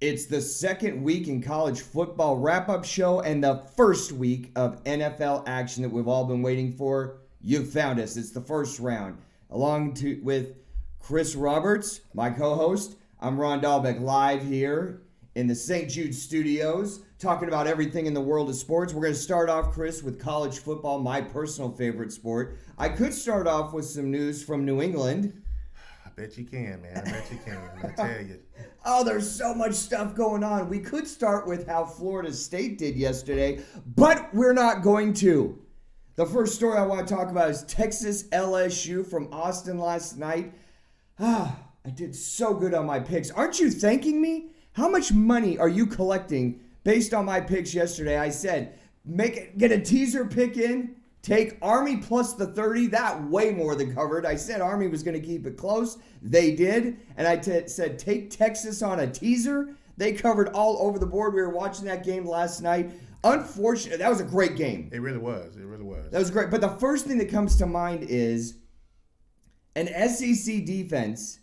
It's the second week in college football wrap-up show and the first week of NFL action that we've all been waiting for. You've found us. It's the first round. With Chris Roberts, my co-host, I'm Ron Dolbeck, live here in the St. Jude studios, talking about everything in the world of sports. We're going to start off, Chris, with college football, my personal favorite sport. I could start off with some news from New England. I bet you can, man. I bet you can. I tell you. Oh, there's so much stuff going on. We could start with how Florida State did yesterday, but we're not going to. The first story I want to talk about is Texas LSU from Austin last night. I did so good on my picks. Aren't you thanking me? How much money are you collecting based on my picks yesterday? I said, get a teaser pick in. Take Army plus the 30. That way more than covered. I said Army was going to keep it close. They did. And I said take Texas on a teaser. They covered all over the board. We were watching that game last night. Unfortunately, that was a great game. It really was. It really was. That was great. But the first thing that comes to mind is an SEC defense,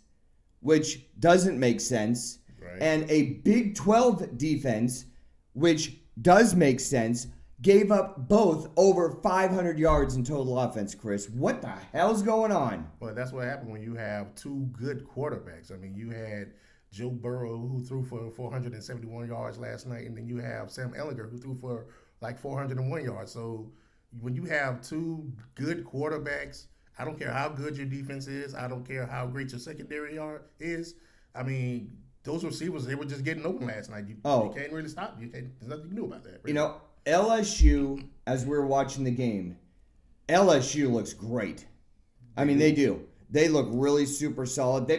which doesn't make sense, right, and a Big 12 defense, which does make sense, gave up both over 500 yards in total offense, Chris. What the hell's going on? Well, that's what happened when you have two good quarterbacks. I mean, you had Joe Burrow, who threw for 471 yards last night, and then you have Sam Ehlinger, who threw for like 401 yards. So when you have two good quarterbacks, I don't care how good your defense is. I don't care how great your secondary is. I mean, those receivers, they were just getting open last night. You can't really stop. There's nothing you can do about that. Really. LSU, as we're watching the game, LSU looks great. I mean, they do. They look really super solid.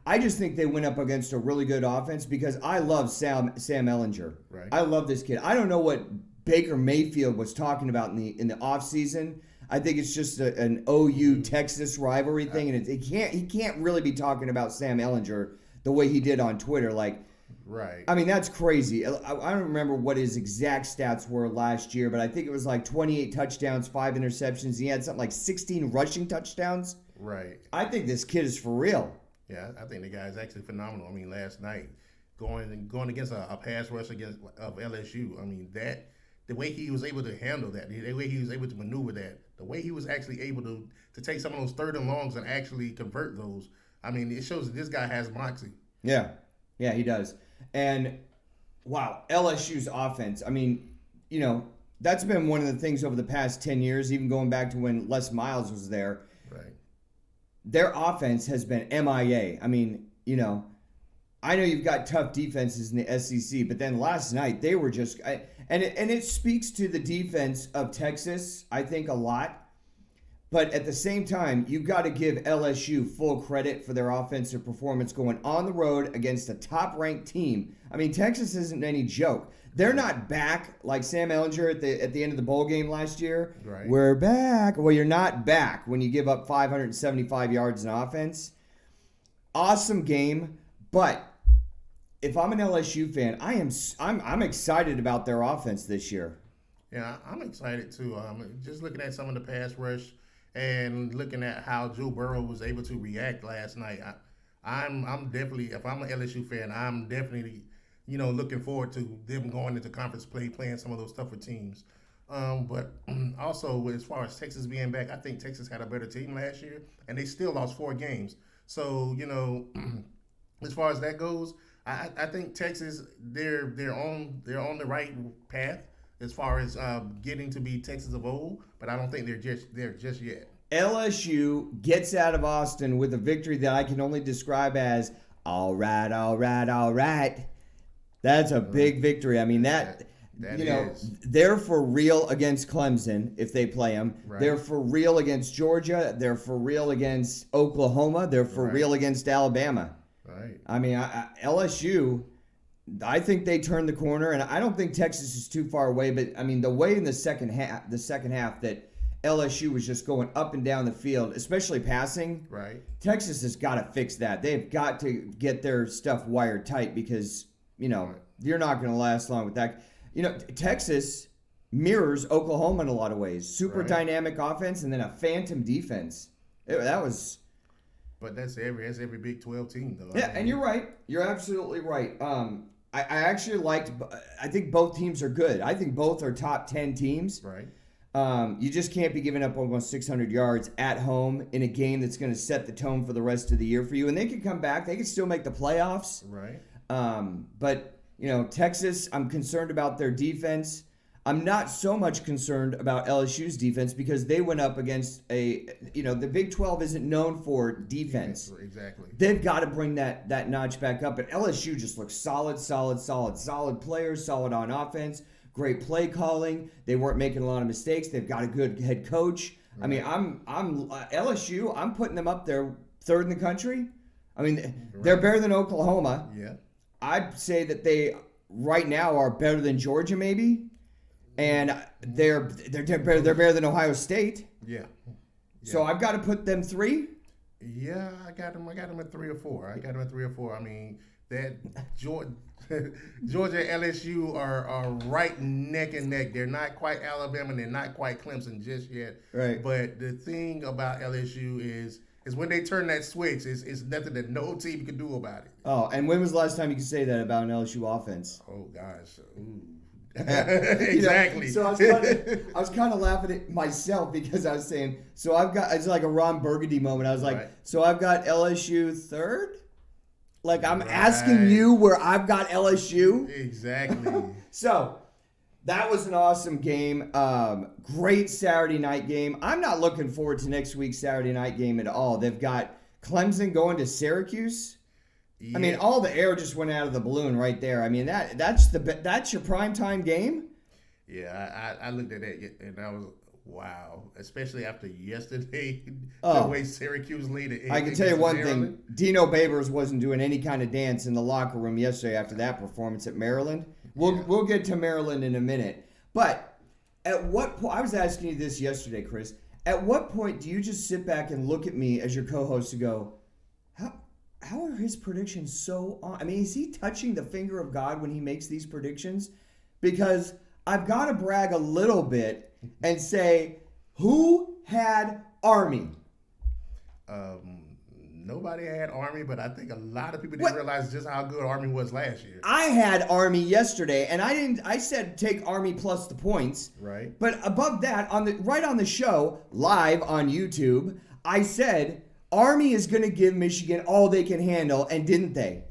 I just think they went up against a really good offense because I love Sam Ehlinger. Right. I love this kid. I don't know what Baker Mayfield was talking about in the offseason. I think it's just an OU Texas rivalry thing, and he can't really be talking about Sam Ehlinger the way he did on Twitter. Right. I mean, that's crazy. I don't remember what his exact stats were last year, but I think it was like 28 touchdowns, 5 interceptions. He had something like 16 rushing touchdowns. Right. I think this kid is for real. Yeah, I think the guy is actually phenomenal. I mean, last night, going against a pass rush of LSU, I mean, the way he was able to handle that, the way he was able to maneuver that, the way he was actually able to take some of those third and longs and actually convert those, I mean, it shows that this guy has moxie. Yeah, he does. And, wow, LSU's offense, I mean, that's been one of the things over the past 10 years, even going back to when Les Miles was there. Right. Their offense has been MIA. I mean, I know you've got tough defenses in the SEC, but then last night they were just and it speaks to the defense of Texas, I think, a lot. But at the same time, you've got to give LSU full credit for their offensive performance going on the road against a top-ranked team. I mean, Texas isn't any joke. They're not back like Sam Ehlinger at the end of the bowl game last year. Right. We're back. Well, you're not back when you give up 575 yards in offense. Awesome game, but if I'm an LSU fan, I'm excited about their offense this year. Yeah, I'm excited too. Just looking at some of the pass rush and looking at how Joe Burrow was able to react last night, I'm definitely, if I'm an LSU fan, I'm definitely, looking forward to them going into conference play, playing some of those tougher teams. But also, as far as Texas being back, I think Texas had a better team last year, and they still lost 4 games. So, as far as that goes, I think Texas, they're on the right path as far as getting to be Texas of old, but I don't think they're just yet. LSU gets out of Austin with a victory that I can only describe as all right, all right, all right. That's a big victory. I mean, that they're for real against Clemson if they play them. Right. They're for real against Georgia. They're for real against Oklahoma. They're for real against Alabama. Right. I mean, LSU, I think they turned the corner, and I don't think Texas is too far away. But I mean, the way in the second half that LSU was just going up and down the field, especially passing. Right. Texas has got to fix that. They've got to get their stuff wired tight because you're not going to last long with that. Texas mirrors Oklahoma in a lot of ways. Super dynamic offense and then a phantom defense. That was. But that's every Big 12 team, though. Yeah, and you're right. You're absolutely right. I actually liked. I think both teams are good. I think both are top 10 teams. Right. You just can't be giving up almost 600 yards at home in a game that's going to set the tone for the rest of the year for you. And they can come back. They can still make the playoffs. Right. But, Texas, I'm concerned about their defense. I'm not so much concerned about LSU's defense because they went up against the Big 12 isn't known for defense. Exactly. They've got to bring that notch back up. But LSU just looks solid players, solid on offense, great play calling. They weren't making a lot of mistakes. They've got a good head coach. Right. I mean, I'm LSU. I'm putting them up there third in the country. I mean, they're better than Oklahoma. Yeah. I'd say that they right now are better than Georgia, maybe. And they're better than Ohio State. Yeah. So I've got to put them 3. Yeah, I got them at 3 or 4. I mean, that Georgia and LSU are right neck and neck. They're not quite Alabama and they're not quite Clemson just yet. Right. But the thing about LSU is when they turn that switch, it's nothing that no team can do about it. Oh, and when was the last time you could say that about an LSU offense? Oh gosh. Ooh. Exactly. So I was kind of laughing at myself because I was saying, so I've got, it's like a Ron Burgundy moment. I was like, So I've got LSU third? Like I'm asking you where I've got LSU? Exactly. So that was an awesome game. Great Saturday night game. I'm not looking forward to next week's Saturday night game at all. They've got Clemson going to Syracuse. Yeah. I mean, all the air just went out of the balloon right there. I mean, that's your primetime game? Yeah, I looked at that and I was, wow. Especially after yesterday, the way Syracuse leaded. I can tell you one thing. Dino Babers wasn't doing any kind of dance in the locker room yesterday after that performance at Maryland. We'll get to Maryland in a minute. But at what point, I was asking you this yesterday, Chris, at what point do you just sit back and look at me as your co-host and go, how are his predictions so on? I mean, is he touching the finger of God when he makes these predictions? Because I've got to brag a little bit and say, who had Army? Nobody had Army, but I think a lot of people didn't realize just how good Army was last year. I had Army yesterday, and I said take Army plus the points. Right. But above that, right on the show, live on YouTube, I said Army is going to give Michigan all they can handle, and didn't they?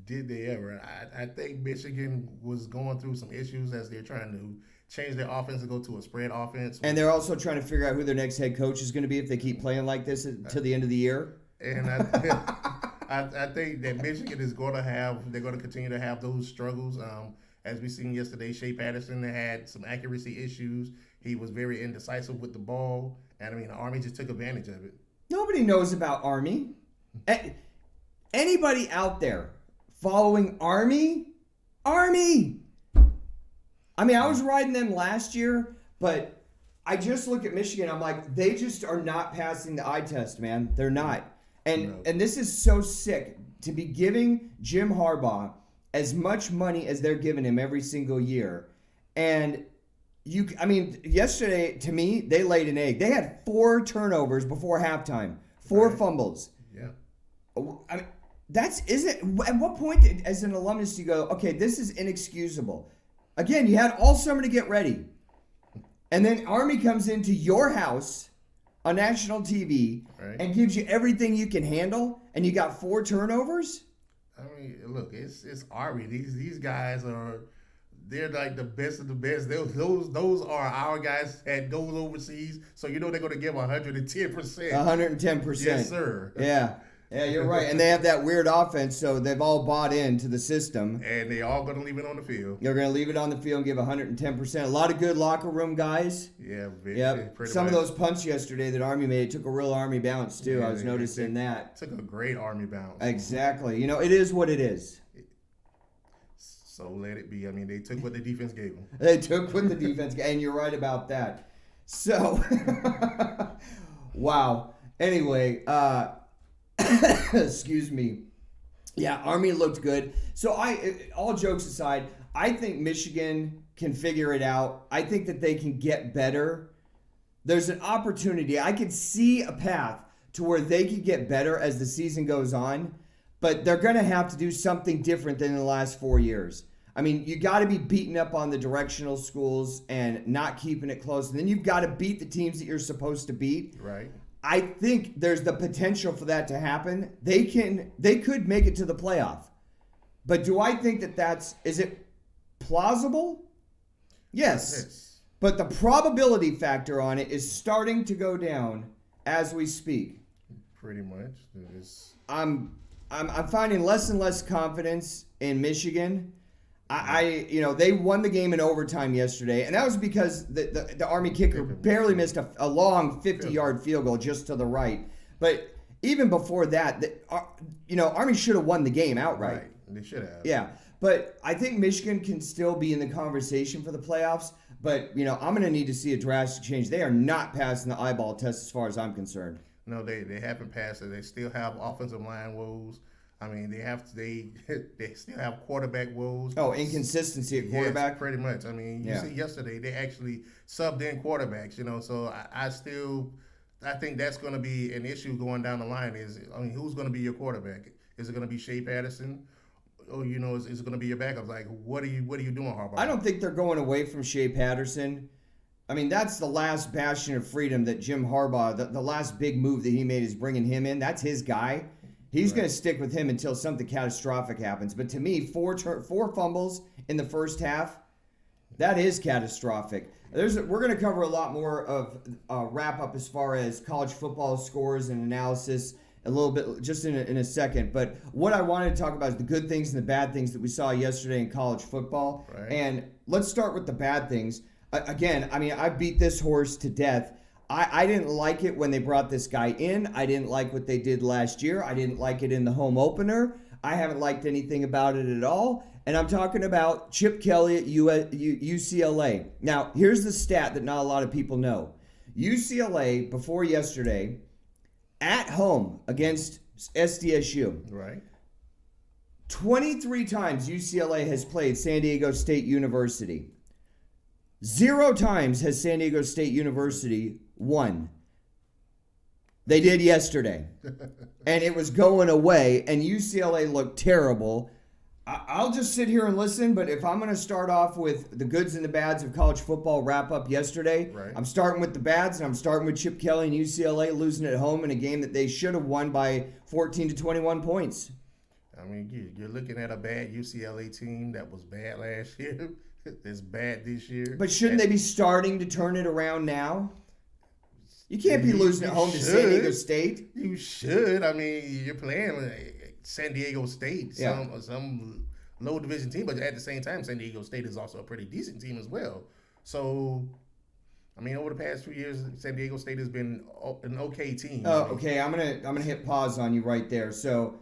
Did they ever? I think Michigan was going through some issues as they're trying to change their offense to go to a spread offense. And they're also trying to figure out who their next head coach is going to be if they keep playing like this to the end of the year. And I think that Michigan is going to continue to have those struggles. As we seen yesterday, Shea Patterson had some accuracy issues. He was very indecisive with the ball. And I mean, the Army just took advantage of it. Nobody knows about Army. Anybody out there following Army? Army! I mean, I was riding them last year, but I just look at Michigan. I'm like, they just are not passing the eye test, man. They're not. And this is so sick to be giving Jim Harbaugh as much money as they're giving him every single year. And yesterday, to me, they laid an egg. They had 4 turnovers before halftime, 4 fumbles. Yeah. I mean, at what point, as an alumnus, do you go, okay, this is inexcusable? Again, you had all summer to get ready. And then Army comes into your house on national TV and gives you everything you can handle, and you got 4 turnovers? I mean, look, it's Army. These guys they're like the best of the best. Those are our guys that goes overseas, so they're going to give 110%. 110%. Yes, sir. Yeah, you're right. And they have that weird offense, so they've all bought into the system. And they all going to leave it on the field. They're going to leave it on the field and give 110%. A lot of good locker room guys. Yeah, Some of those punts yesterday that Army made, it took a real Army bounce, too. I was noticing that. Took a great Army bounce. Exactly. It is what it is. So let it be. I mean, they took what the defense gave them. They took what the defense gave, and you're right about that. So, wow. Anyway, excuse me. Yeah, Army looked good. So all jokes aside, I think Michigan can figure it out. I think that they can get better. There's an opportunity. I could see a path to where they could get better as the season goes on. but they're going to have to do something different than in the last 4 years. I mean, you got to be beating up on the directional schools and not keeping it close. And then you've got to beat the teams that you're supposed to beat. Right. I think there's the potential for that to happen. They could make it to the playoff. But do I think is it plausible? Yes. But the probability factor on it is starting to go down as we speak. Pretty much. I'm finding less and less confidence in Michigan. They won the game in overtime yesterday, and that was because the Army kicker barely missed a long 50-yard field goal just to the right. But even before that, Army should have won the game outright. Right. They should have. Yeah, but I think Michigan can still be in the conversation for the playoffs. But, I'm going to need to see a drastic change. They are not passing the eyeball test as far as I'm concerned. No, they haven't passed it. They still have offensive line woes. I mean, they still have quarterback woes. Oh, inconsistency at quarterback? Yes, pretty much. I mean, you see yesterday, they actually subbed in quarterbacks, so I think that's going to be an issue going down the line who's going to be your quarterback? Is it going to be Shea Patterson? Or, is it going to be your backup? Like, what are you doing, Harbaugh? I don't think they're going away from Shea Patterson. I mean, that's the last bastion of freedom that Jim Harbaugh, the last big move that he made is bringing him in. That's his guy. He's going to stick with him until something catastrophic happens. But to me, four fumbles in the first half, that is catastrophic. We're going to cover a lot more of wrap up as far as college football scores and analysis a little bit just in a second. But what I wanted to talk about is the good things and the bad things that we saw yesterday in college football. Right. And let's start with the bad things. Again, I mean, I beat this horse to death. I didn't like it when they brought this guy in. I didn't like what they did last year. I didn't like it in the home opener. I haven't liked anything about it at all. And I'm talking about Chip Kelly at UCLA. Now, here's the stat that not a lot of people know. UCLA, before yesterday, at home against SDSU. Right. 23 times UCLA has played San Diego State University. 0 times has San Diego State University won. They did yesterday. And it was going away, and UCLA looked terrible. I'll just sit here and listen, but if I'm going to start off with the goods and the bads of college football wrap up yesterday, right. I'm starting with the bads, and I'm starting with Chip Kelly and UCLA losing at home in a game that they should have won by 14 to 21 points. I mean, you're looking at a bad UCLA team that was bad last year. It's bad this year. But shouldn't they be starting to turn it around now? You can't be losing at home to San Diego State. You should. I mean, you're playing San Diego State, some low division team, but at the same time, San Diego State is also a pretty decent team as well. So, I mean, over the past 2 years, San Diego State has been an okay team. Oh, okay. I'm gonna hit pause on you right there. So,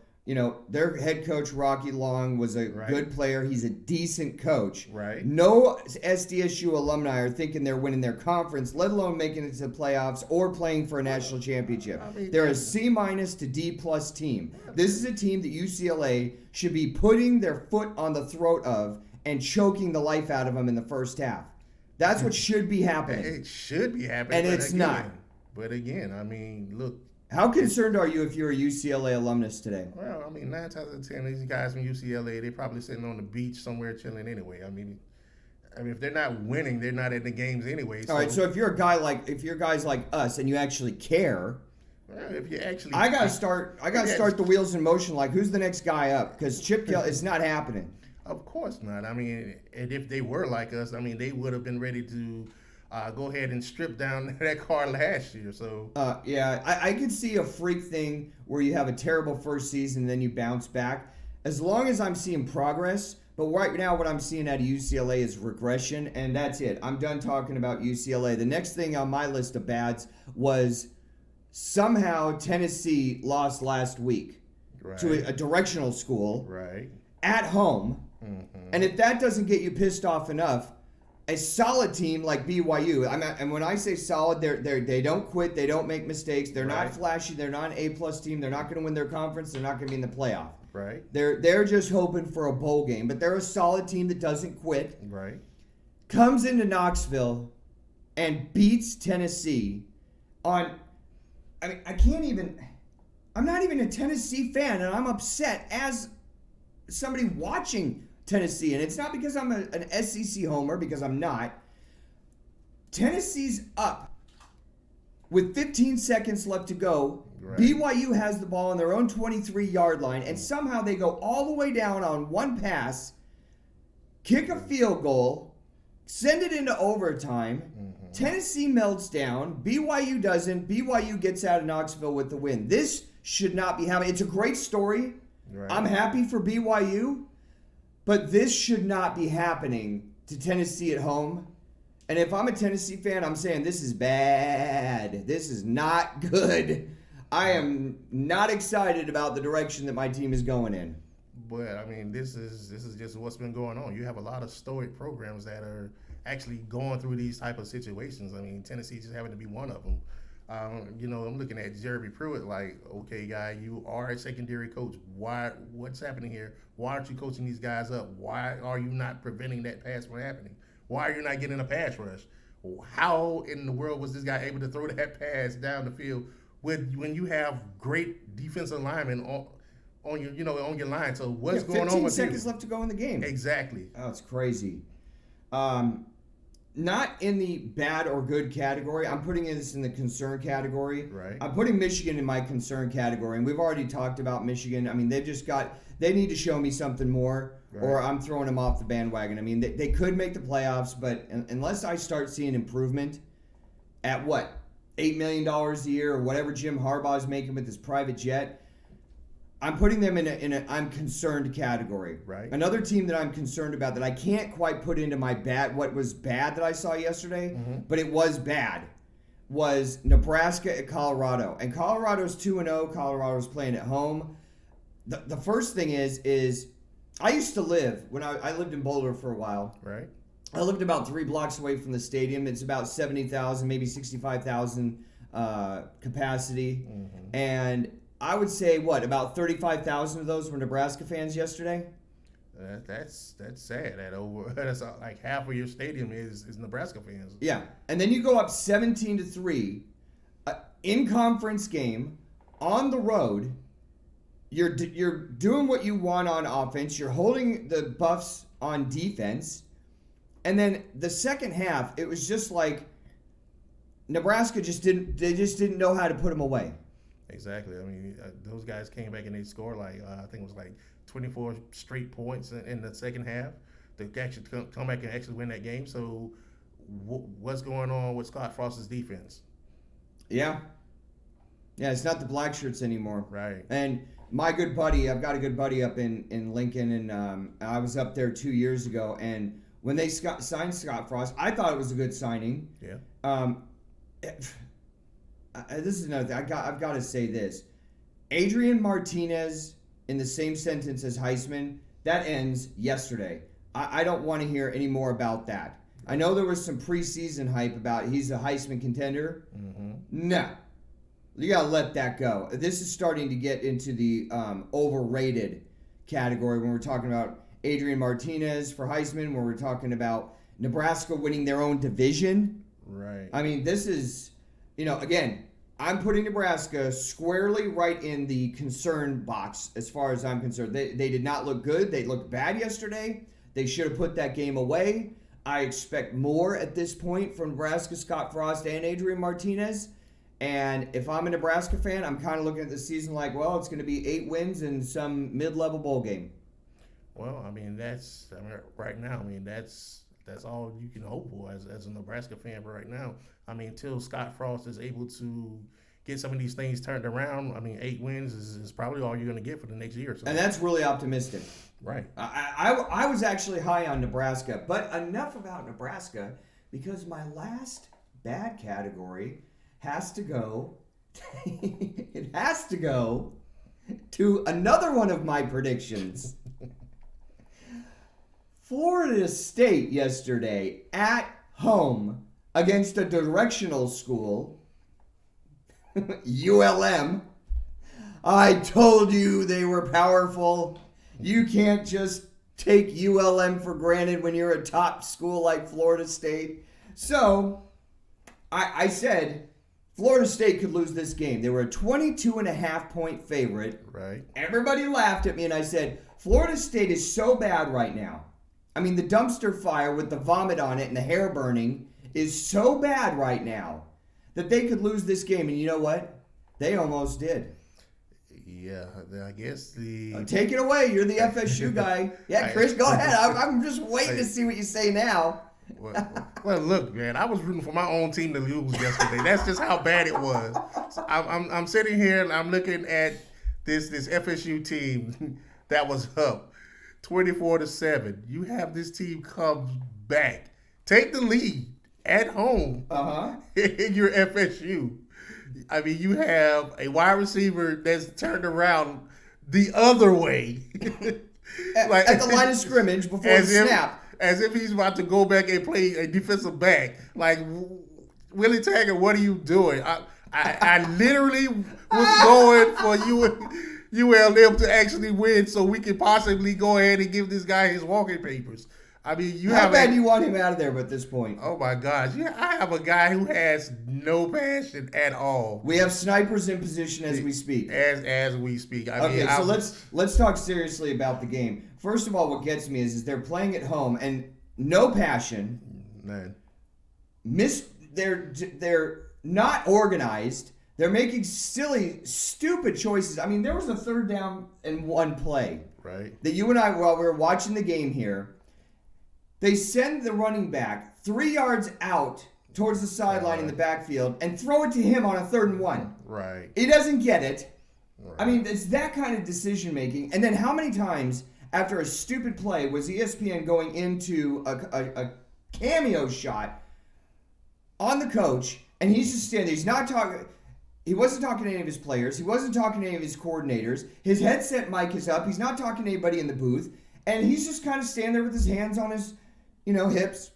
their head coach Rocky Long was a good player. He's a decent coach. Right. No SDSU alumni are thinking they're winning their conference, let alone making it to the playoffs or playing for a national championship. They're a C- to D+ team. This is a team that UCLA should be putting their foot on the throat of and choking the life out of them in the first half. That's what should be happening. It should be happening. And it's not. But again, I mean, look. How concerned are you if you're a UCLA alumnus today? Well, I mean, 9 times out of 10, these guys from UCLA, they're probably sitting on the beach somewhere chilling anyway. I mean, if they're not winning, they're not in the games anyway. So. All right, so if you're guys like us and you actually care, well, if you actually, I gotta start the wheels in motion. Like, who's the next guy up? Because Chip Kelly, it's not happening. Of course not. I mean, and if they were like us, I mean, they would have been ready to go ahead and strip down that car last year. So I could see a freak thing where you have a terrible first season and then you bounce back. As long as I'm seeing progress. But right now what I'm seeing out of UCLA is regression, and that's it. I'm done talking about UCLA. The next thing on my list of bads was somehow Tennessee lost last week to a directional school at home. Mm-hmm. And if that doesn't get you pissed off enough, a solid team like BYU, and when I say solid, they don't quit, they don't make mistakes, they're not flashy, they're not an A+ team, they're not going to win their conference, they're not going to be in the playoff. Right. They're just hoping for a bowl game, but they're a solid team that doesn't quit. Right. Comes into Knoxville and beats Tennessee on. I mean, I'm not even a Tennessee fan, and I'm upset as somebody watching Tennessee. And it's not because I'm an SEC homer, because I'm not. Tennessee's up with 15 seconds left to go. Right. BYU has the ball on their own 23-yard line, and somehow they go all the way down on one pass, kick a field goal, send it into overtime. Mm-hmm. Tennessee melts down. BYU doesn't. BYU gets out of Knoxville with the win. This should not be happening. It's a great story. Right. I'm happy for BYU, but this should not be happening to Tennessee at home. And if I'm a Tennessee fan, I'm saying this is bad. This is not good. I am not excited about the direction that my team is going in. But I mean, this is just what's been going on. You have a lot of stoic programs that are actually going through these type of situations. I mean, Tennessee just happened to be one of them. I'm looking at Jeremy Pruitt like, okay, guy, you are a secondary coach. What's happening here? Why aren't you coaching these guys up? Why are you not preventing that pass from happening? Why are you not getting a pass rush? How in the world was this guy able to throw that pass down the field when you have great defensive linemen on your line? So what's going on with 15 seconds left to go in the game. Exactly. Oh, it's crazy. Not in the bad or good category. I'm putting this in the concern category. Right. I'm putting Michigan in my concern category, and we've already talked about Michigan. I mean, they need to show me something more, right, or I'm throwing them off the bandwagon. I mean, they could make the playoffs, but unless I start seeing improvement at $8 million a year or whatever Jim Harbaugh is making with his private jet, I'm putting them in a I'm concerned category. Right. Another team that I'm concerned about that I can't quite put into my what was bad that I saw yesterday, mm-hmm, but it was bad, was Nebraska at Colorado. And Colorado's 2-0. Colorado's playing at home. The first thing is I used to live, when I lived in Boulder for a while. Right. I lived about 3 blocks away from the stadium. It's about 70,000, maybe 65,000 capacity. Mm-hmm. And I would say, about 35,000 of those were Nebraska fans yesterday? That's sad. That's like half of your stadium is Nebraska fans. Yeah. And then you go up 17-3, in conference game, on the road. You're doing what you want on offense. You're holding the Buffs on defense. And then the second half, it was just like Nebraska just didn't know how to put them away. Exactly. I mean, those guys came back and they scored I think it was 24 straight points in the second half to actually come back and actually win that game. So what's going on with Scott Frost's defense? Yeah, it's not the black shirts anymore. Right. And my good buddy, I've got a good buddy up in Lincoln, and I was up there 2 years ago, and when they signed Scott Frost, I thought it was a good signing. Yeah. This is another thing. I've got to say this. Adrian Martinez in the same sentence as Heisman, that ends yesterday. I don't want to hear any more about that. I know there was some preseason hype about he's a Heisman contender. Mm-hmm. No. You got to let that go. This is starting to get into the overrated category when we're talking about Adrian Martinez for Heisman, when we're talking about Nebraska winning their own division. Right. I mean, this is, again, I'm putting Nebraska squarely right in the concern box as far as I'm concerned. They did not look good. They looked bad yesterday. They should have put that game away. I expect more at this point from Nebraska, Scott Frost, and Adrian Martinez. And if I'm a Nebraska fan, I'm kind of looking at the season like, it's going to be 8 wins and some mid-level bowl game. Well, I mean, right now, that's all you can hope for as a Nebraska fan right now. I mean, until Scott Frost is able to get some of these things turned around, 8 wins is probably all you're going to get for the next year or so. And that's really optimistic. Right. I was actually high on Nebraska, but enough about Nebraska, because my last bad category has to go to another one of my predictions. Florida State yesterday at home against a directional school, ULM. I told you they were powerful. You can't just take ULM for granted when you're a top school like Florida State. So I said Florida State could lose this game. They were a 22.5-point favorite. Right. Everybody laughed at me, and I said, Florida State is so bad right now. I mean, the dumpster fire with the vomit on it and the hair burning is so bad right now that they could lose this game. And you know what? They almost did. Yeah, I guess take it away. You're the FSU guy. Yeah, Chris, go ahead. I'm just waiting to see what you say now. Well, look, man, I was rooting for my own team to lose yesterday. That's just how bad it was. So I'm sitting here and I'm looking at this FSU team that was up 24-7. You have this team come back, take the lead at home in your FSU. I mean, you have a wide receiver that's turned around the other way. At the line of scrimmage before the snap. As if he's about to go back and play a defensive back. Like, Willie Taggart, what are you doing? I literally was going for ULM to actually win so we can possibly go ahead and give this guy his walking papers. I mean, how bad do you want him out of there at this point? Oh, my gosh. Yeah, I have a guy who has no passion at all. We have snipers in position as we speak. As we speak. So let's talk seriously about the game. First of all, what gets me is they're playing at home and no passion. Man. They're not organized. They're making silly, stupid choices. I mean, there was a 3rd down and 1 play. Right. That you and I, while we were watching the game here, they send the running back 3 yards out towards the sideline in the backfield and throw it to him on a 3rd and 1. Right. He doesn't get it. Right. I mean, it's that kind of decision making. And then how many times after a stupid play was ESPN going into a cameo shot on the coach, and he's just standing there. He's not talking. He wasn't talking to any of his players. He wasn't talking to any of his coordinators. His headset mic is up. He's not talking to anybody in the booth. And he's just kind of standing there with his hands on his, hips.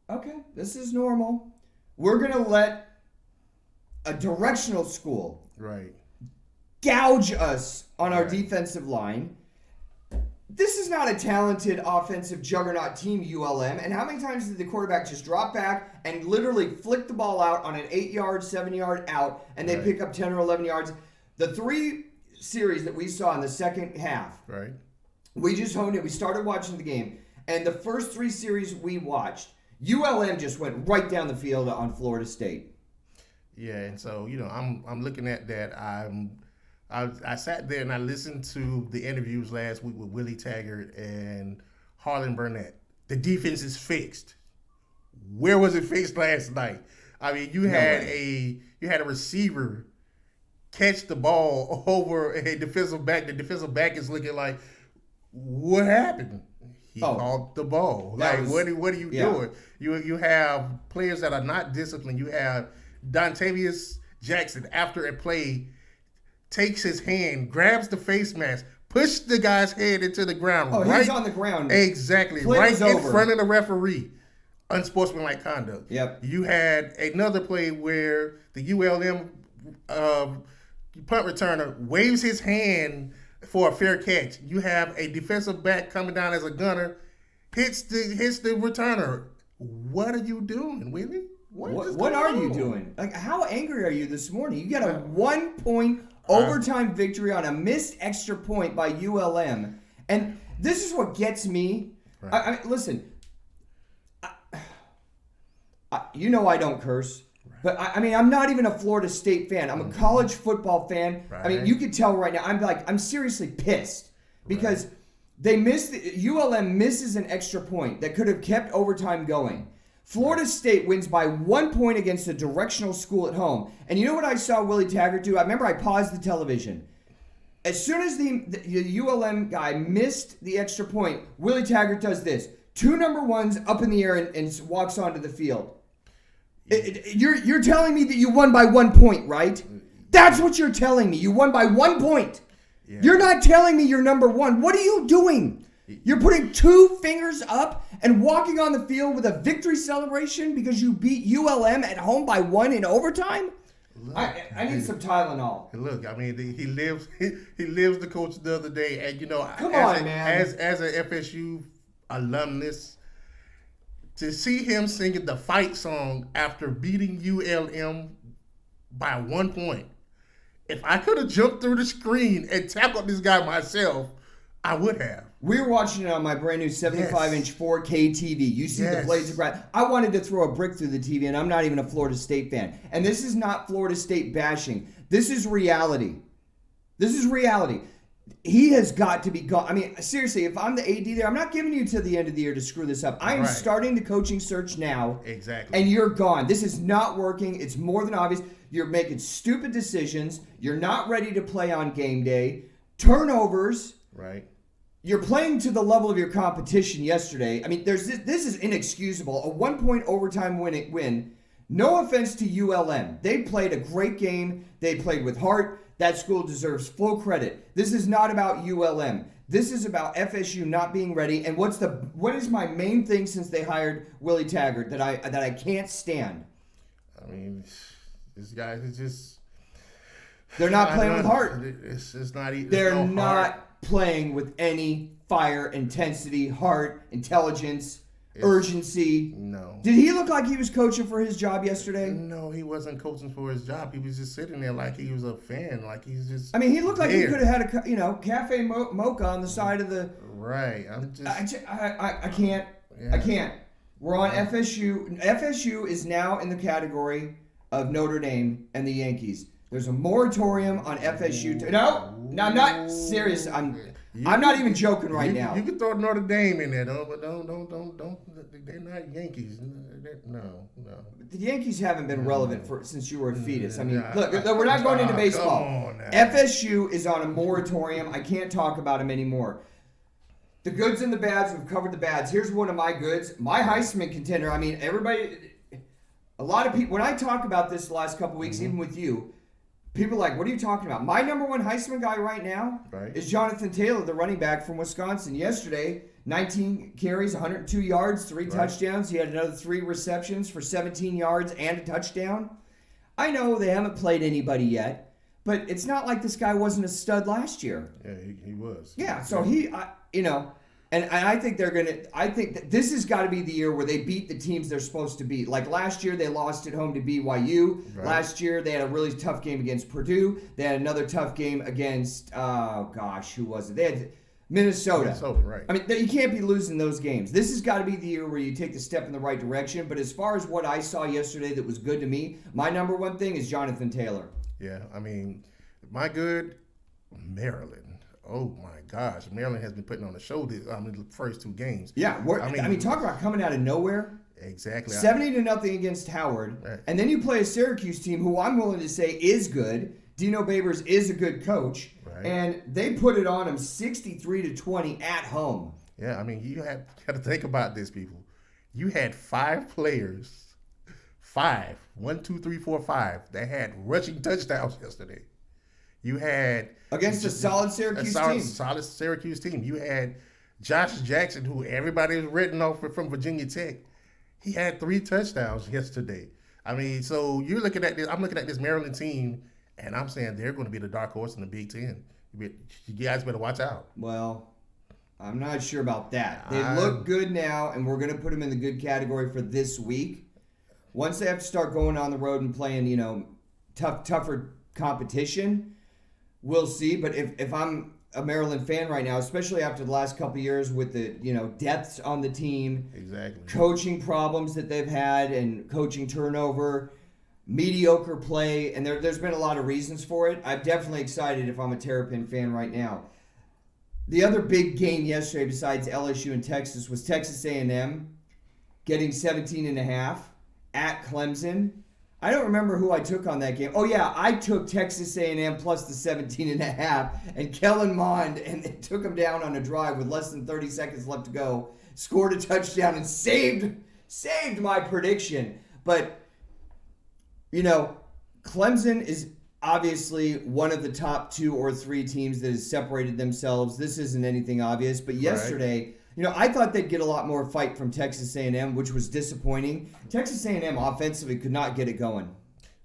Okay, this is normal. We're going to let a directional school gouge us on our defensive line. This is not a talented offensive juggernaut team, ULM. And how many times did the quarterback just drop back and literally flick the ball out on an 8-yard, 7-yard out, and they pick up 10 or 11 yards? The 3 series that we saw in the second half, we just honed it. We started watching the game. And the first 3 series we watched, ULM just went right down the field on Florida State. Yeah, and so, I'm looking at that. I sat there and I listened to the interviews last week with Willie Taggart and Harlan Burnett. The defense is fixed. Where was it fixed last night? I mean, you had a receiver catch the ball over a defensive back. The defensive back is looking like, what happened? He caught the ball. What are you doing? You have players that are not disciplined. You have Dontavius Jackson after a play takes his hand, grabs the face mask, pushes the guy's head into the ground. He's on the ground. Exactly. Right in front of the referee. Unsportsmanlike conduct. Yep. You had another play where the ULM punt returner waves his hand for a fair catch. You have a defensive back coming down as a gunner, hits the returner. What are you doing, Willie? What are you doing? Like, how angry are you this morning? You got a 1-point overtime victory on a missed extra point by ULM. And this is what gets me. Right. Listen, I don't curse. But, I'm not even a Florida State fan. I'm a college football fan. Right. I mean, you could tell right now, I'm seriously pissed. Because ULM misses an extra point that could have kept overtime going. Florida State wins by 1 point against a directional school at home. And you know what I saw Willie Taggart do? I remember I paused the television. As soon as the ULM guy missed the extra point, Willie Taggart does this. 2 number 1s up in the air and walks onto the field. You're telling me that you won by 1 point, right? That's what you're telling me. You won by 1 point. Yeah. You're not telling me you're number 1. What are you doing? You're putting 2 fingers up and walking on the field with a victory celebration because you beat ULM at home by 1 in overtime? Look, I need some Tylenol. Look, he lives the coach the other day, and come on, man. As an FSU alumnus, to see him singing the fight song after beating ULM by 1 point. If I could have jumped through the screen and tackled this guy myself, I would have. We were watching it on my brand new 75-inch 4K TV. You see the blades of grass. I wanted to throw a brick through the TV, and I'm not even a Florida State fan. And this is not Florida State bashing. This is reality. This is reality. He has got to be gone. I mean, seriously, if I'm the AD there, I'm not giving you till the end of the year to screw this up. I am starting the coaching search now. Exactly. And you're gone. This is not working. It's more than obvious. You're making stupid decisions. You're not ready to play on game day. Turnovers. Right. You're playing to the level of your competition yesterday. I mean, this is inexcusable. A 1-point overtime win. No offense to ULM. They played a great game. They played with heart. That school deserves full credit. This is not about ULM. This is about FSU not being ready. And what is my main thing since they hired Willie Taggart that I can't stand? I mean, this guy is just... They're not playing with heart. It's not. They're not playing with any fire, intensity, heart, intelligence, urgency. No. Did he look like he was coaching for his job yesterday? No, he wasn't coaching for his job. He was just sitting there like he was a fan, like he's just. I mean, he looked like he could have had a cafe mocha on the side of the. Right. I'm just. I can't. Yeah. I can't. We're on FSU. FSU is now in the category of Notre Dame and the Yankees. There's a moratorium on FSU. No, I'm not serious. I'm not even joking right now. You can throw Notre Dame in there, though, but don't. They're not Yankees. No. The Yankees haven't been relevant since you were a fetus. I mean, look, we're not going into baseball. FSU is on a moratorium. I can't talk about them anymore. The goods and the bads, we've covered the bads. Here's one of my goods. My Heisman contender. I mean, a lot of people, when I talk about this the last couple weeks, even with you, people are like, what are you talking about? My number one Heisman guy right now is Johnathan Taylor, the running back from Wisconsin. Yesterday, 19 carries, 102 yards, 3 touchdowns. He had another 3 receptions for 17 yards and a touchdown. I know they haven't played anybody yet, but it's not like this guy wasn't a stud last year. Yeah, he was. Yeah, so and I think I think that this has got to be the year where they beat the teams they're supposed to beat. Like last year, they lost at home to BYU. Right. Last year, they had a really tough game against Purdue. They had another tough game against, who was it? They had Minnesota. Right. I mean, you can't be losing those games. This has got to be the year where you take the step in the right direction. But as far as what I saw yesterday that was good to me, my number one thing is Johnathan Taylor. Yeah, I mean, my good, Maryland. Oh my gosh, Maryland has been putting on a show the first 2 games. Yeah, I mean, talk about coming out of nowhere. Exactly. 70-0 against Howard, right. And then you play a Syracuse team who I'm willing to say is good. Dino Babers is a good coach, right. And they put it on him 63-20 at home. Yeah, I mean, you got to think about this, people. You had 5 players, 1, 2, 3, 4, 5, that had rushing touchdowns yesterday. You had against a solid Syracuse team. Solid Syracuse team. You had Josh Jackson, who everybody has written off from Virginia Tech. He had 3 touchdowns yesterday. I mean, so you're looking at this. I'm looking at this Maryland team, and I'm saying they're going to be the dark horse in the Big Ten. You guys better watch out. Well, I'm not sure about that. They look good now, and we're going to put them in the good category for this week. Once they have to start going on the road and playing, tougher competition. We'll see, but if I'm a Maryland fan right now, especially after the last couple of years with the deaths on the team, exactly, coaching problems that they've had and coaching turnover, mediocre play, and there's been a lot of reasons for it. I'm definitely excited if I'm a Terrapin fan right now. The other big game yesterday besides LSU and Texas was Texas A&M getting 17.5 at Clemson. I don't remember who I took on that game. Oh, yeah, I took Texas A&M plus the 17.5, and Kellen Mond, and they took him down on a drive with less than 30 seconds left to go, scored a touchdown, and saved my prediction. But, Clemson is obviously one of the top 2 or 3 teams that has separated themselves. This isn't anything obvious, but yesterday... I thought they'd get a lot more fight from Texas A&M, which was disappointing. Texas A&M offensively could not get it going.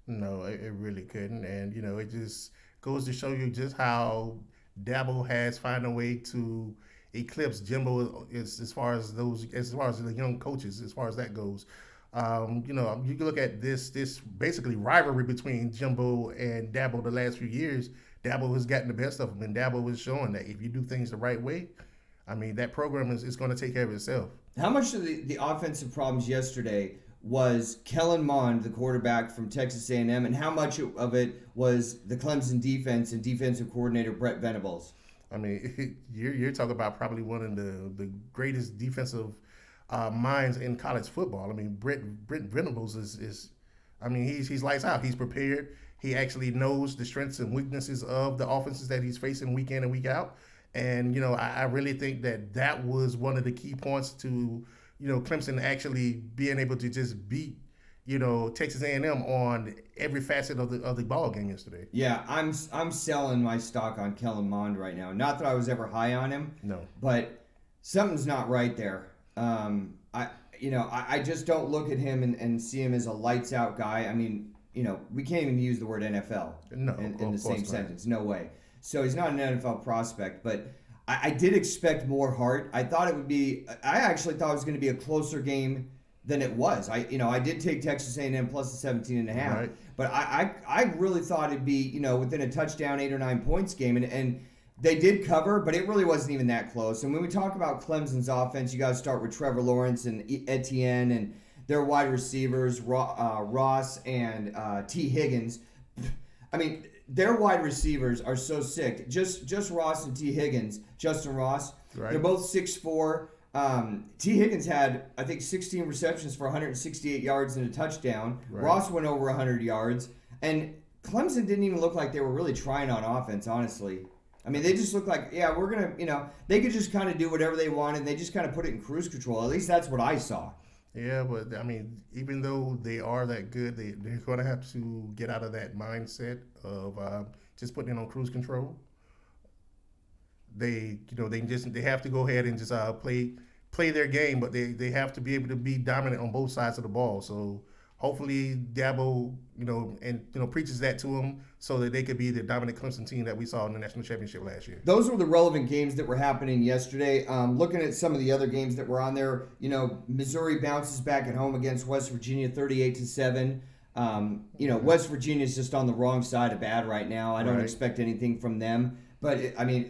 No, it really couldn't. And, it just goes to show you just how Dabo has found a way to eclipse Jimbo as far as the young coaches, as far as that goes. You can look at this basically rivalry between Jimbo and Dabo the last few years. Dabo has gotten the best of him, and Dabo is showing that if you do things the right way, I mean, that program is going to take care of itself. How much of the offensive problems yesterday was Kellen Mond, the quarterback from Texas A&M, and how much of it was the Clemson defense and defensive coordinator Brett Venables? I mean, you're talking about probably one of the greatest defensive minds in college football. I mean, Brett Venables is I mean, he's lights out. He's prepared. He actually knows the strengths and weaknesses of the offenses that he's facing week in and week out. And, I really think that was one of the key points to, Clemson actually being able to just beat, Texas A&M on every facet of the ball game yesterday. Yeah, I'm selling my stock on Kellen Mond right now. Not that I was ever high on him. No. But something's not right there. I just don't look at him and see him as a lights out guy. I mean, we can't even use the word NFL in the same sentence. No way. So he's not an NFL prospect, but I did expect more heart. I actually thought it was going to be a closer game than it was. I did take Texas A&M plus the 17.5, right. But I really thought it'd be, within a touchdown, 8 or 9 points game. And they did cover, but it really wasn't even that close. And when we talk about Clemson's offense, you got to start with Trevor Lawrence and Etienne and their wide receivers, Ross and T. Higgins. I mean, their wide receivers are so sick. Just Ross and T. Higgins, Justin Ross. Right. They're both 6'4". T. Higgins had, I think, 16 receptions for 168 yards and a touchdown. Right. Ross went over 100 yards. And Clemson didn't even look like they were really trying on offense, honestly. I mean, they just look like, yeah, we're going to, they could just kind of do whatever they wanted. They just kind of put it in cruise control. At least that's what I saw. Yeah, but, I mean, even though they are that good, they're going to have to get out of that mindset of just putting it on cruise control. They have to go ahead and just play their game, but they have to be able to be dominant on both sides of the ball. So hopefully Dabo, preaches that to them so that they could be the dominant Clemson team that we saw in the national championship last year. Those were the relevant games that were happening yesterday. Looking at some of the other games that were on there, Missouri bounces back at home against West Virginia, 38-7. West Virginia is just on the wrong side of bad right now. I don't expect anything from them. But,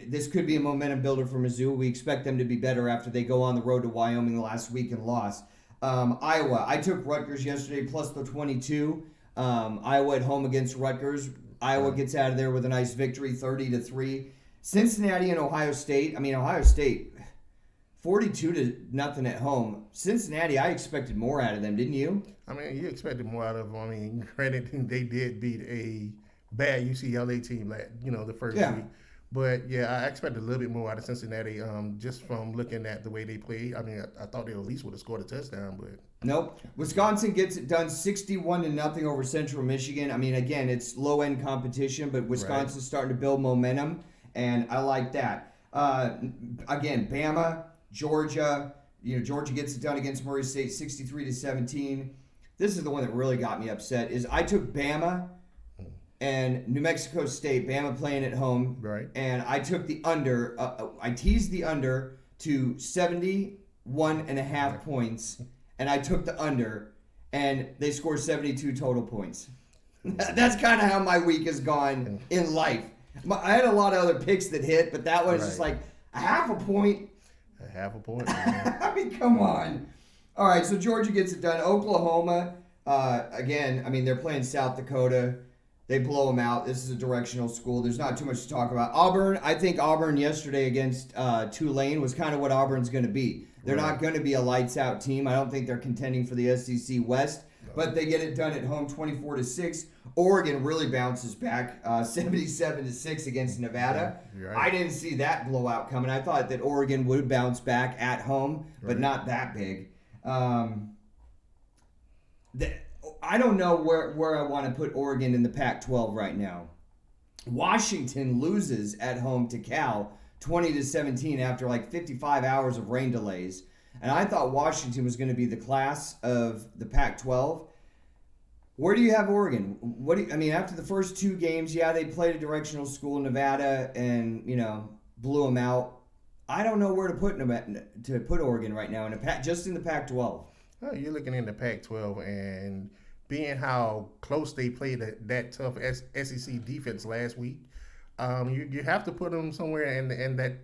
this could be a momentum builder for Mizzou. We expect them to be better after they go on the road to Wyoming last week and lost. Iowa, I took Rutgers yesterday plus the 22. Iowa at home against Rutgers. Iowa gets out of there with a nice victory, 30-3. Cincinnati and Ohio State. Ohio State, 42-0 at home. Cincinnati, I expected more out of them, didn't you? You expected more out of them. Granted, they did beat a bad UCLA team, the first week. But, yeah, I expected a little bit more out of Cincinnati just from looking at the way they played. I thought they at least would have scored a touchdown, but... Nope. Wisconsin gets it done 61-0 over Central Michigan. Again, it's low-end competition, but Wisconsin's starting to build momentum, and I like that. Again, Bama, Georgia. Georgia gets it done against Murray State 63-17. This is the one that really got me upset, is I took Bama and New Mexico State, Bama playing at home. Right. And I took the under. I teased the under to 71.5 points. And I took the under. And they scored 72 total points. That's kind of how my week has gone in life. I had a lot of other picks that hit, but that one was just like a half a point. A half a point. Come on. All right, so Georgia gets it done. Oklahoma, again, they're playing South Dakota. They blow them out. This is a directional school. There's not too much to talk about. Auburn, I think Auburn yesterday against Tulane was kind of what Auburn's going to be. They're not going to be a lights-out team. I don't think they're contending for the SEC West, but they get it done at home 24-6. Oregon really bounces back 77-6 against Nevada. Right. I didn't see that blowout coming. I thought that Oregon would bounce back at home, but not that big. I don't know where I want to put Oregon in the Pac-12 right now. Washington loses at home to Cal 20-17 after like 55 hours of rain delays. And I thought Washington was going to be the class of the Pac-12. Where do you have Oregon? After the first two games, they played a directional school in Nevada and, blew them out. I don't know where to put Oregon right now just in the Pac-12. Well, you're looking in the Pac-12 and being how close they played that tough SEC defense last week, you have to put them somewhere in that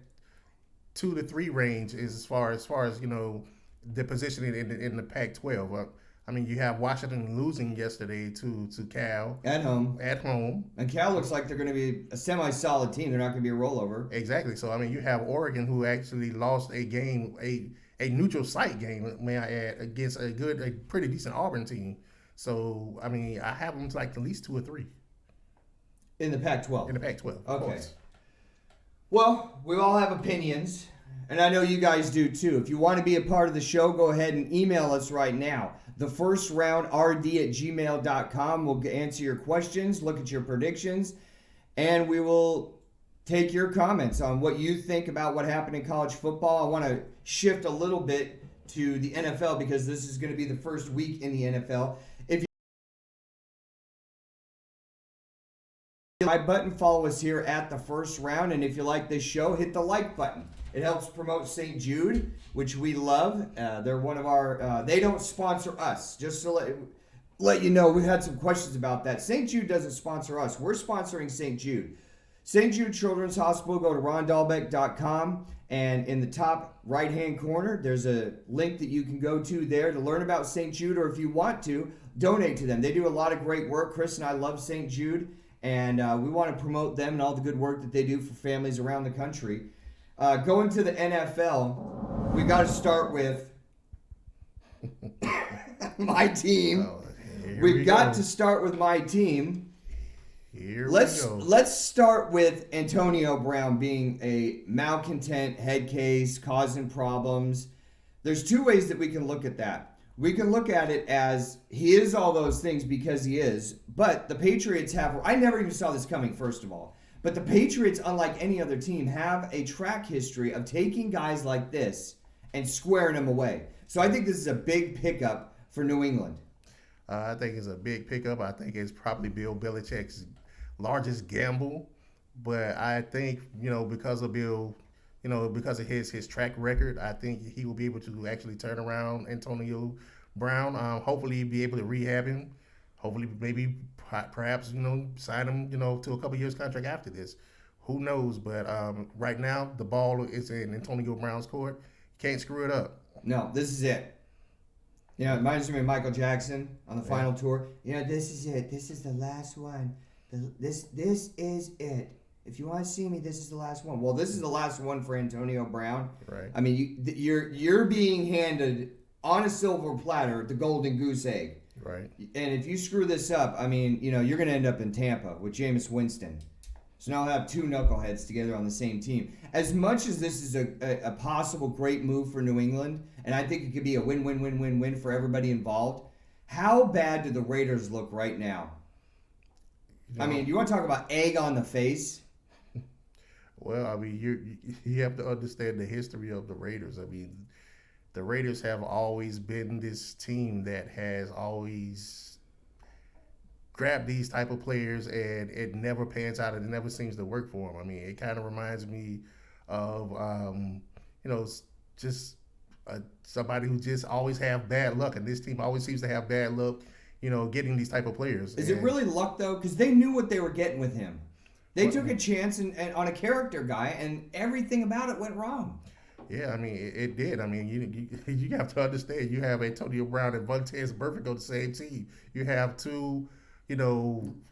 2 to 3 range is as far as the positioning in the Pac-12. I mean, you have Washington losing yesterday to Cal At home. at home. And Cal looks like they're going to be a semi-solid team. They're not going to be a rollover. Exactly. So I mean, you have Oregon who actually lost a game, a neutral site game, may I add, against a pretty decent Auburn team. So I mean, I have them to like at least 2 or 3 In the Pac-12. in the Pac-12. Of Okay. course. Well, we all have opinions, and I know you guys do too. If you want to be a part of the show, go ahead and email us right now. thefirstrroundrd@gmail.com. We'll answer your questions, look at your predictions, and we will take your comments on what you think about what happened in college football. I want to shift a little bit to the NFL because this is going to be the first week in the NFL. If you like button, follow us here at The First Round, and if you like this show, hit the like button. It helps promote St. Jude, which we love. They're one of our. They don't sponsor us. Just to let you know, we had some questions about that. St. Jude doesn't sponsor us. We're sponsoring St. Jude. St. Jude Children's Hospital. Go to rondolbeck.com, and in the top right-hand corner, there's a link that you can go to there to learn about St. Jude, or if you want to, donate to them. They do a lot of great work. Chris and I love St. Jude, and we want to promote them and all the good work that they do for families around the country. Going to the NFL, we got to start with my team. Oh, We've got to start with my team. Here Let's we go. let's start with Antonio Brown being a malcontent head case, causing problems. There's 2 ways that we can look at that. We can look at it as he is all those things because he is, but the Patriots have, I never even saw this coming, first of all, but the Patriots, unlike any other team, have a track history of taking guys like this and squaring them away. So I think this is a big pickup for New England. I think it's a big pickup. I think it's probably Bill Belichick's largest gamble. But I think, because of Bill, because of his track record, I think he will be able to actually turn around Antonio Brown. Hopefully he'll be able to rehab him. Hopefully perhaps, sign him, to a couple years contract after this. Who knows? But right now, the ball is in Antonio Brown's court. Can't screw it up. No, this is it. It reminds me of Michael Jackson on the final tour. This is it. This is the last one. This is it. If you want to see me, this is the last one. Well, this is the last one for Antonio Brown. Right. I mean, you're being handed on a silver platter the golden goose egg. Right. And if you screw this up, I mean, you're going to end up in Tampa with Jameis Winston. So now I'll have 2 knuckleheads together on the same team. As much as this is a possible great move for New England, and I think it could be a win-win-win-win-win for everybody involved, how bad do the Raiders look right now? I mean, you want to talk about egg on the face? Well, I mean, you have to understand the history of the Raiders. I mean, the Raiders have always been this team that has always grabbed these type of players, and it never pans out. It never seems to work for them. I mean, it kind of reminds me of, just somebody who just always have bad luck, and this team always seems to have bad luck, getting these type of players. Is it really luck, though? Because they knew what they were getting with him. They took a chance and on a character guy, and everything about it went wrong. Yeah, I mean, it did. I mean, you have to understand, you have Antonio Brown and Vontaze Burfict on the same team. You have 2,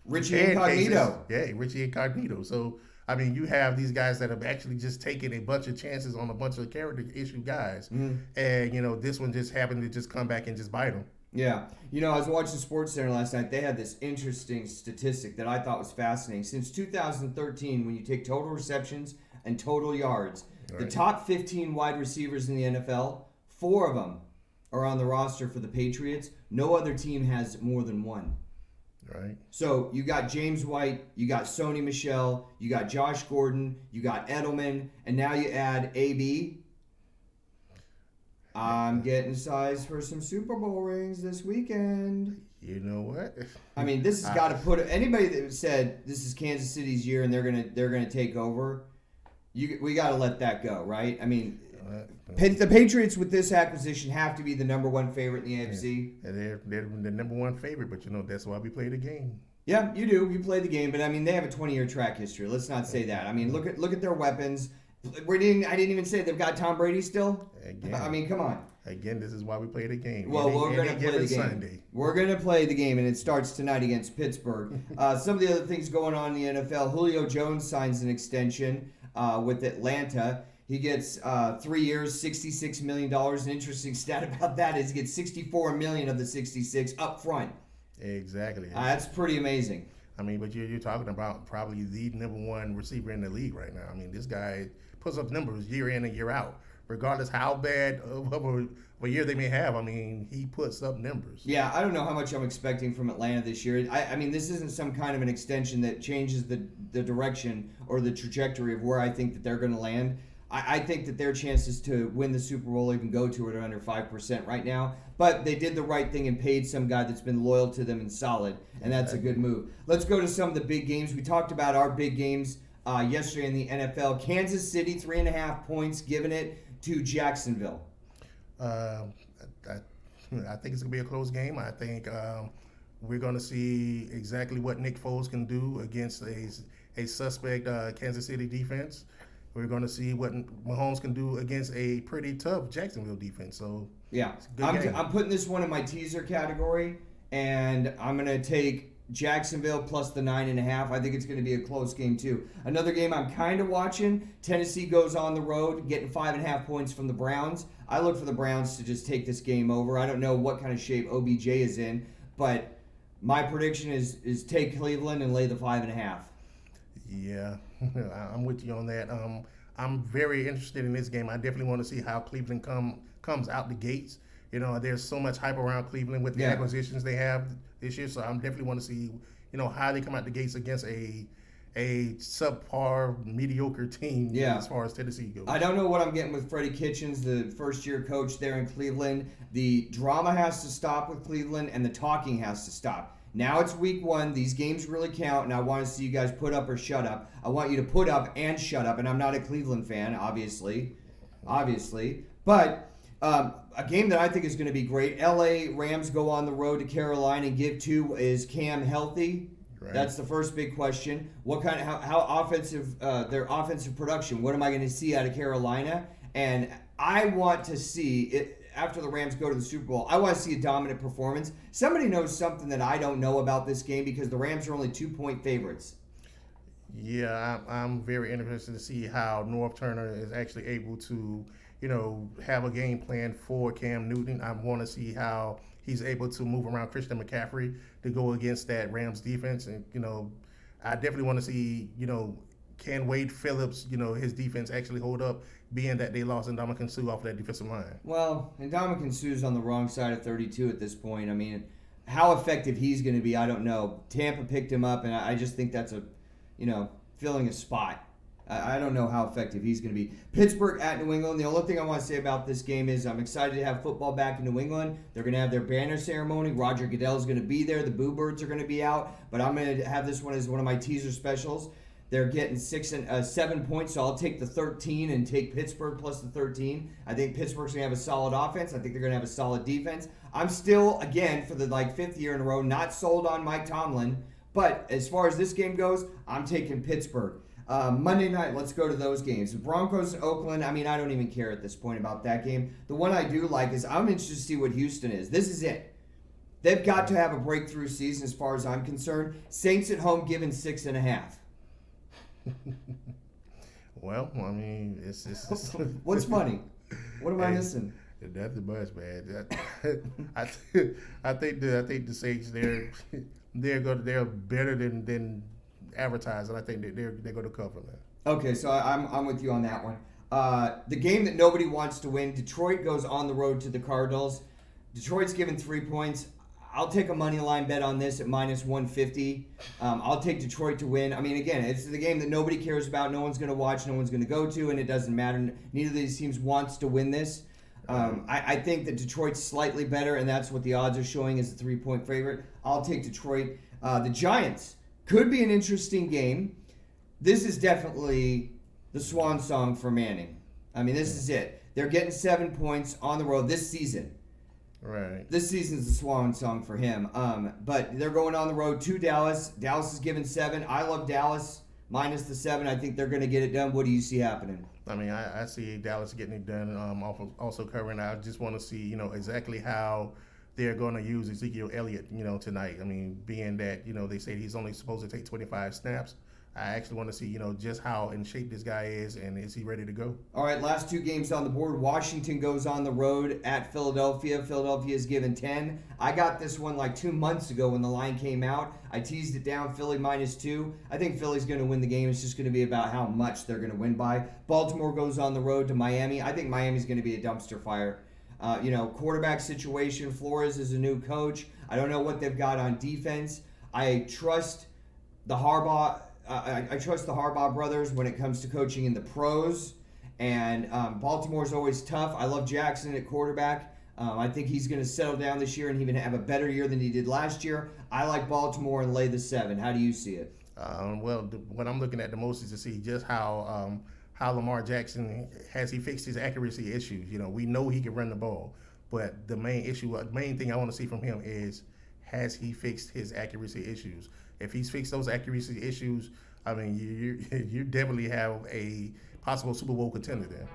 Richie Incognito. Yeah, Richie Incognito. So, I mean, you have these guys that have actually just taken a bunch of chances on a bunch of character issue guys. Mm-hmm. And, this one just happened to just come back and just bite them. Yeah. I was watching SportsCenter last night. They had this interesting statistic that I thought was fascinating. Since 2013, when you take total receptions and total yards, right, the top 15 wide receivers in the NFL, 4 of them are on the roster for the Patriots. No other team has more than 1. Right. So you got James White, you got Sony Michel, you got Josh Gordon, you got Edelman, and now you add AB. I'm getting sized for some Super Bowl rings this weekend. You know what? I mean, this has got to put anybody that said this is Kansas City's year and they're gonna take over. We got to let that go, right? I mean, The Patriots with this acquisition have to be the number one favorite in the AFC. Yeah. They're the number one favorite, but that's why we play the game. Yeah, you do. You play the game, but I mean they have a 20-year track history. Let's not say that. I mean look at their weapons. I didn't even say they've got Tom Brady still. Again, I mean, come on. Again, this is why we play the game. Well, we're going to play the game. Sunday. We're going to play the game, and it starts tonight against Pittsburgh. Some of the other things going on in the NFL: Julio Jones signs an extension with Atlanta. He gets 3 years, $66 million. An interesting stat about that is he gets $64 million of the 66 up front. Exactly. That's pretty amazing. I mean, but you're talking about probably the number one receiver in the league right now. I mean, this guy puts up numbers year in and year out, regardless how bad of a year they may have. I mean, he puts up numbers. Yeah, I don't know how much I'm expecting from Atlanta this year. I mean, this isn't some kind of an extension that changes the direction or the trajectory of where I think that they're going to land. I think that their chances to win the Super Bowl, even go to it, are under 5% right now. But they did the right thing and paid some guy that's been loyal to them and solid, and that's a good move. Let's go to some of the big games. We talked about our big games yesterday in the NFL. Kansas City, 3.5 points, giving it to Jacksonville. I think it's going to be a close game. I think we're going to see exactly what Nick Foles can do against a suspect Kansas City defense. We're going to see what Mahomes can do against a pretty tough Jacksonville defense. So yeah, I'm putting this one in my teaser category, and I'm going to take Jacksonville plus the 9.5. I think it's going to be a close game too. Another game I'm kind of watching. Tennessee goes on the road, getting 5.5 points from the Browns. I look for the Browns to just take this game over. I don't know what kind of shape OBJ is in, but my prediction is take Cleveland and lay the 5.5. Yeah, I'm with you on that. I'm very interested in this game. I definitely want to see how Cleveland comes out the gates. There's so much hype around Cleveland with the acquisitions they have this year, so I definitely want to see, how they come out the gates against a subpar, mediocre team as far as Tennessee goes. I don't know what I'm getting with Freddie Kitchens, the first-year coach there in Cleveland. The drama has to stop with Cleveland, and the talking has to stop. Now it's week 1. These games really count, and I want to see you guys put up or shut up. I want you to put up and shut up, and I'm not a Cleveland fan, obviously. But a game that I think is going to be great. LA Rams go on the road to Carolina and give 2. Is Cam healthy? Right. That's the first big question. What kind of how offensive their offensive production? What am I going to see out of Carolina? And I want to see it. After the Rams go to the Super Bowl, I want to see a dominant performance. Somebody knows something that I don't know about this game because the Rams are only 2-point favorites. Yeah, I'm very interested to see how North Turner is actually able to, have a game plan for Cam Newton. I want to see how he's able to move around Christian McCaffrey to go against that Rams defense. And, I definitely want to see, can Wade Phillips, his defense actually hold up, being that they lost Ndamukong Suh off that defensive line? Well, Ndamukong Suh's on the wrong side of 32 at this point. I mean, how effective he's going to be, I don't know. Tampa picked him up, and I just think that's filling a spot. I don't know how effective he's going to be. Pittsburgh at New England. The only thing I want to say about this game is I'm excited to have football back in New England. They're going to have their banner ceremony. Roger Goodell's going to be there. The Boo Birds are going to be out. But I'm going to have this one as one of my teaser specials. They're getting 7 points, so I'll take the 13 and take Pittsburgh plus the 13. I think Pittsburgh's going to have a solid offense. I think they're going to have a solid defense. I'm still, again, for the 5th year in a row, not sold on Mike Tomlin. But as far as this game goes, I'm taking Pittsburgh. Monday night, let's go to those games. Broncos and Oakland, I don't even care at this point about that game. The one I do like is I'm interested to see what Houston is. This is it. They've got to have a breakthrough season as far as I'm concerned. Saints at home given 6.5. Well, it's what's funny? What am I missing? That's the buzz, man. I think the Saints they're better than advertised, and I think they're going to cover that. Okay, so I'm with you on that one. The game that nobody wants to win. Detroit goes on the road to the Cardinals. Detroit's given 3 points. I'll take a money line bet on this at minus 150. I'll take Detroit to win. Again, it's the game that nobody cares about. No one's going to watch. No one's going to go to, and it doesn't matter. Neither of these teams wants to win this. I think that Detroit's slightly better, and that's what the odds are showing as a 3-point favorite. I'll take Detroit. The Giants could be an interesting game. This is definitely the swan song for Manning. This is it. They're getting 7 points on the road this season. Right. This season's the swan song for him. But they're going on the road to Dallas. Dallas is given 7. I love Dallas minus the 7. I think they're going to get it done. What do you see happening? I mean, I see Dallas getting it done. Also covering. I just want to see, exactly how they're going to use Ezekiel Elliott, tonight. I mean, being that, they say he's only supposed to take 25 snaps. I actually want to see, just how in shape this guy is, and is he ready to go? All right, last 2 games on the board. Washington goes on the road at Philadelphia. Philadelphia is given 10. I got this one like 2 months ago when the line came out. I teased it down, Philly minus 2. I think Philly's going to win the game. It's just going to be about how much they're going to win by. Baltimore goes on the road to Miami. I think Miami's going to be a dumpster fire. Quarterback situation. Flores is a new coach. I don't know what they've got on defense. I trust the Harbaugh. I trust the Harbaugh brothers when it comes to coaching in the pros. And Baltimore's always tough. I love Jackson at quarterback. I think he's going to settle down this year and even have a better year than he did last year. I like Baltimore and lay the 7. How do you see it? What I'm looking at the most is to see just how Lamar Jackson has he fixed his accuracy issues. We know he can run the ball, but the main thing I want to see from him is, has he fixed his accuracy issues? If he's fixed those accuracy issues, I mean, you definitely have a possible Super Bowl contender there.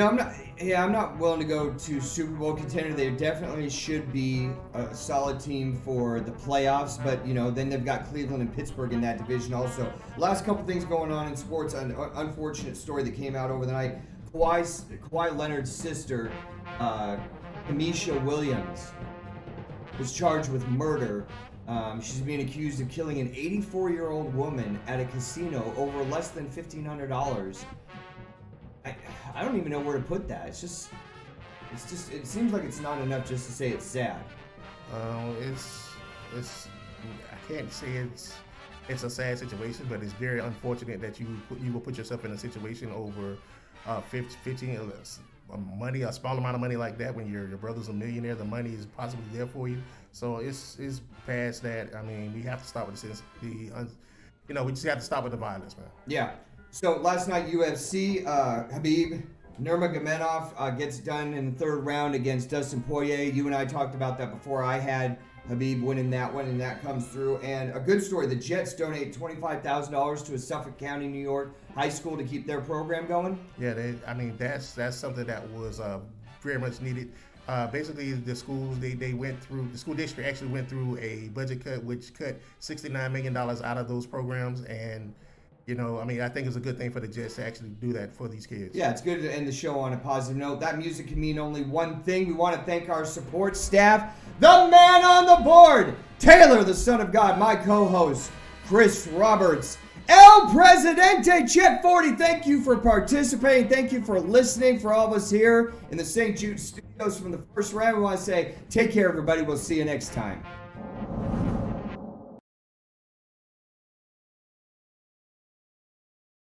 I'm not willing to go to Super Bowl contender. They definitely should be a solid team for the playoffs, but then they've got Cleveland and Pittsburgh in that division also. Last couple things going on in sports. An unfortunate story that came out over the night. Kawhi Leonard's sister, Kamisha Williams, was charged with murder. She's being accused of killing an 84-year-old woman at a casino over less than $1,500. I don't even know where to put that. It seems like it's not enough just to say it's sad. I can't say it's a sad situation, but it's very unfortunate that you will put yourself in a situation over 15 money, a small amount of money like that when your brother's a millionaire. The money is possibly there for you. So it's past that. I mean, we have to stop with we just have to stop with the violence, man. Yeah. So last night, UFC, Khabib Nurmagomedov gets done in the 3rd round against Dustin Poirier. You and I talked about that before. I had Khabib winning that one, and that comes through. And a good story, the Jets donate $25,000 to a Suffolk County, New York high school to keep their program going. Yeah, that's something that was very much needed. Basically, the school district actually went through a budget cut, which cut $69 million out of those programs. And, I think it's a good thing for the Jets to actually do that for these kids. Yeah, it's good to end the show on a positive note. That music can mean only one thing. We want to thank our support staff. The man on the board, Taylor, the son of God, my co-host, Chris Roberts, El Presidente, Chet 40. Thank you for participating. Thank you for listening. For all of us here in the St. Jude studios from the first round, we want to say take care, everybody. We'll see you next time.